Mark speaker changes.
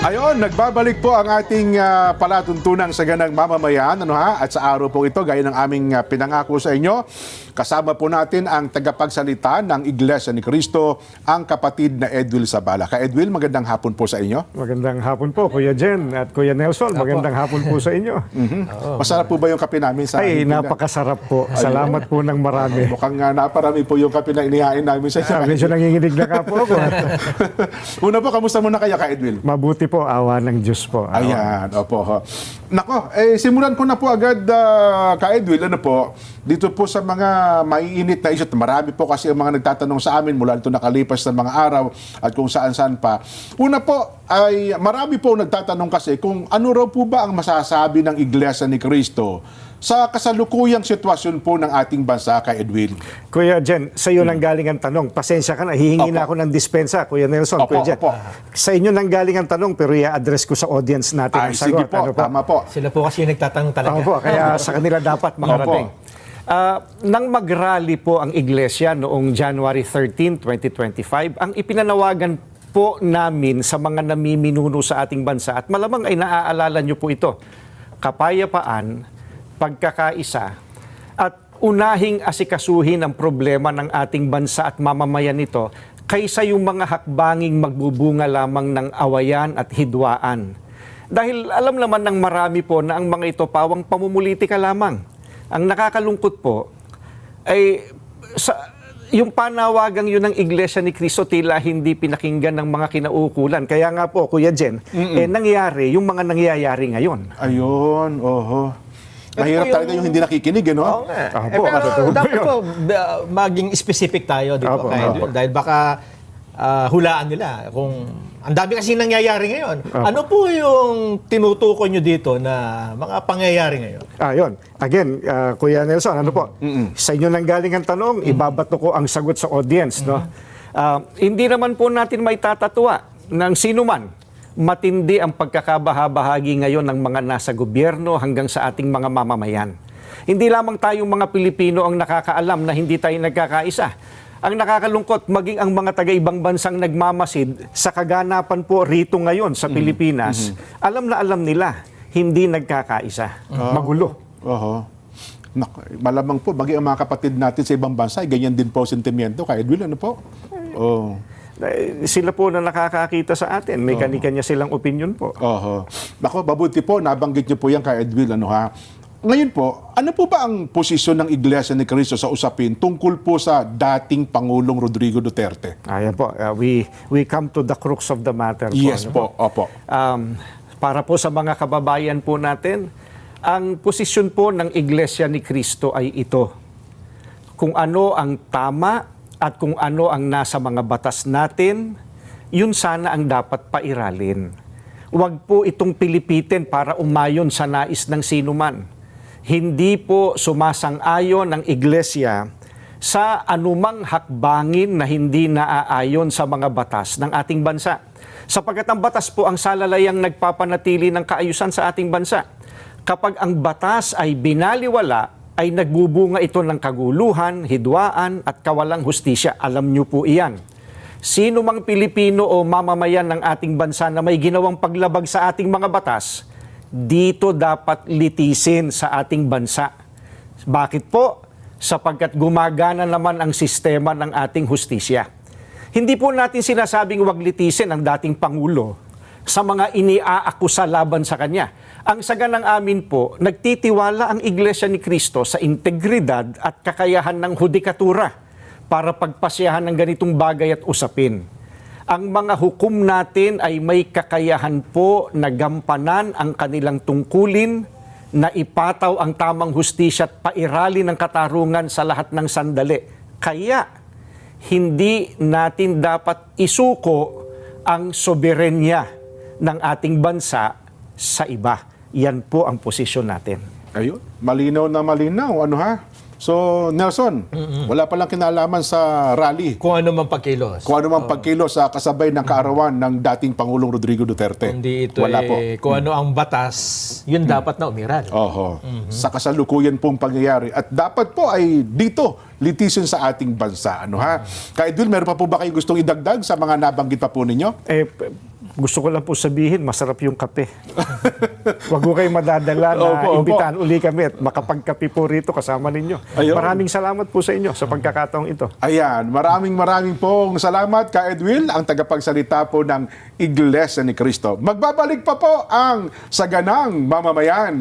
Speaker 1: Ayon, nagbabalik po ang ating palatuntunan sa ganang mamamayan. At sa araw po ito, gaya ng aming pinangako sa inyo, kasama po natin ang tagapagsalita ng Iglesia ni Cristo, ang kapatid na Edwil Zabala. Ka Edwil, magandang hapon po sa inyo.
Speaker 2: Magandang hapon po, Kuya Jen at Kuya Nelson. Magandang hapon po sa inyo.
Speaker 1: Masarap po ba yung kape namin sa
Speaker 2: Ay, napakasarap po. Salamat po ng marami.
Speaker 1: Mukhang naparami po yung kape na inihain namin sa inyo.
Speaker 2: Medyo nanginginig na ka po ako.
Speaker 1: Una po, kamusta muna kayo, Ka Edwil?
Speaker 2: Mabuti po, awa ng Diyos po.
Speaker 1: Ayan, opo. Nako, simulan ko na po agad, Ka Edwil, dito po sa mga maiinit na isyu. Marami po kasi ang mga nagtatanong sa amin mula nito nakalipas na mga araw at kung saan-saan pa. Una po, ay marami po nagtatanong kasi kung ano raw po ba ang masasabi ng Iglesia ni Cristo sa kasalukuyang sitwasyon po ng ating bansa, Ka Edwin.
Speaker 2: Kuya Jen, sa iyo nang galing ang tanong. Pasensya ka na, hihingi na ako ng dispensa, Kuya Nelson,
Speaker 1: Opo,
Speaker 2: Kuya Jen.
Speaker 1: opo.
Speaker 2: Sa inyo nang galing ang tanong, pero i-address ko sa audience natin ang
Speaker 1: Sige
Speaker 2: sagot.
Speaker 1: po, tama po.
Speaker 3: Sila po kasi yung nagtatanong talaga.
Speaker 2: Opo, kaya sa kanila dapat makarating. Nang mag-rally po ang Iglesia noong January 13, 2025, ang ipinanawagan po namin sa mga namiminuno sa ating bansa, at malamang ay naaalala nyo po ito, kapayapaan, pagkakaisa, at unahing asikasuhin ang problema ng ating bansa at mamamayan nito kaysa yung mga hakbanging magbubunga lamang ng awayan at hidwaan. Dahil alam naman ng marami po na ang mga ito pawang pamumulitika lamang. Ang nakakalungkot po ay yung panawagang yun ng Iglesia ni Cristo tila hindi pinakinggan ng mga kinaukulan. Kaya nga po, Kuya Jen, nangyayari yung mga nangyayari ngayon.
Speaker 1: Ayun, oho. Mahirap talaga yung hindi nakikinig, no?
Speaker 3: Oo nga. Pero dapat po maging specific tayo dito. Dahil baka hulaan nila kung ang dami kasi nangyayari ngayon. Ano po yung tinutukoy nyo dito na mga pangyayari ngayon?
Speaker 2: Ayun. Again, Kuya Nelson, ano po? Sa inyo nang galing ang tanong, ibabato ko ang sagot sa audience. No? Hindi naman po natin may tatatwa ng sino man. Matindi ang pagkakabahabahagi ngayon ng mga nasa gobyerno hanggang sa ating mga mamamayan. Hindi lamang tayong mga Pilipino ang nakakaalam na hindi tayo nagkakaisa. Ang nakakalungkot, maging ang mga taga-ibang bansang nagmamasid sa kaganapan po rito ngayon sa Pilipinas, alam na alam nila, hindi nagkakaisa. Magulo.
Speaker 1: Malamang po, maging ang mga kapatid natin sa ibang bansa, ganyan din po sentimiento. Ka Edwin, ano po?
Speaker 2: Sila po na nakakakita sa atin. May kanya-kanya silang opinion po.
Speaker 1: Nako, mabuti po, nabanggit niyo po yan, Ka Edwin, Ngayon po, ano po ba ang posisyon ng Iglesia ni Cristo sa usapin tungkol po sa dating Pangulong Rodrigo Duterte?
Speaker 2: Ayan po, we come to the crux of the matter.
Speaker 1: Yes po, opo.
Speaker 2: Para po sa mga kababayan po natin, ang posisyon po ng Iglesia ni Cristo ay ito. Kung ano ang tama at kung ano ang nasa mga batas natin, yun sana ang dapat pairalin. Huwag po itong pilipitin para umayon sa nais ng sinuman. Hindi po sumasang-ayon ng Iglesia sa anumang hakbangin na hindi naaayon sa mga batas ng ating bansa. Sapagkat ang batas po ang salalayang nagpapanatili ng kaayusan sa ating bansa. Kapag ang batas ay binaliwala, ay nagbubunga ito ng kaguluhan, hidwaan at kawalang hustisya. Alam niyo po iyan. Sino mang Pilipino o mamamayan ng ating bansa na may ginawang paglabag sa ating mga batas, dito dapat litisin sa ating bansa. Bakit po? Sapagkat gumagana naman ang sistema ng ating hustisya. Hindi po natin sinasabing wag litisin ang dating Pangulo sa mga iniaakusa laban sa kanya. Ang saga ng amin po, nagtitiwala ang Iglesia ni Cristo sa integridad at kakayahan ng hudikatura para pagpasyahan ng ganitong bagay at usapin. Ang mga hukom natin ay may kakayahan po na gampanan ang kanilang tungkulin, na ipataw ang tamang hustisya at pairali ng katarungan sa lahat ng sandali. Kaya, hindi natin dapat isuko ang soberenya ng ating bansa sa iba. Yan po ang posisyon natin.
Speaker 1: Ayun, malinaw na malinaw. So, Nelson, wala palang kinalaman sa rally.
Speaker 3: Kung ano man pagkilos.
Speaker 1: Kung ano man pagkilos sa kasabay ng kaarawan ng dating Pangulong Rodrigo Duterte.
Speaker 3: Hindi ito
Speaker 1: wala po.
Speaker 3: Kung ano ang batas, yun dapat na umiral.
Speaker 1: Sa kasalukuyan pong pangyayari. At dapat po ay dito, litisin sa ating bansa. Ka Edwin, meron pa po ba kayo gustong idagdag sa mga nabanggit pa po ninyo?
Speaker 2: gusto ko lang po sabihin, masarap yung kape. Huwag ko kayo madadala na
Speaker 1: Opo.
Speaker 2: imbitahan uli kami at makapagkape po rito kasama ninyo.
Speaker 1: Ayun.
Speaker 2: Maraming salamat po sa inyo sa pagkakataong ito.
Speaker 1: Ayan, maraming pong salamat ka Edwil, ang tagapagsalita po ng Iglesia ni Cristo. Magbabalik pa po ang Saganang Mamamayan.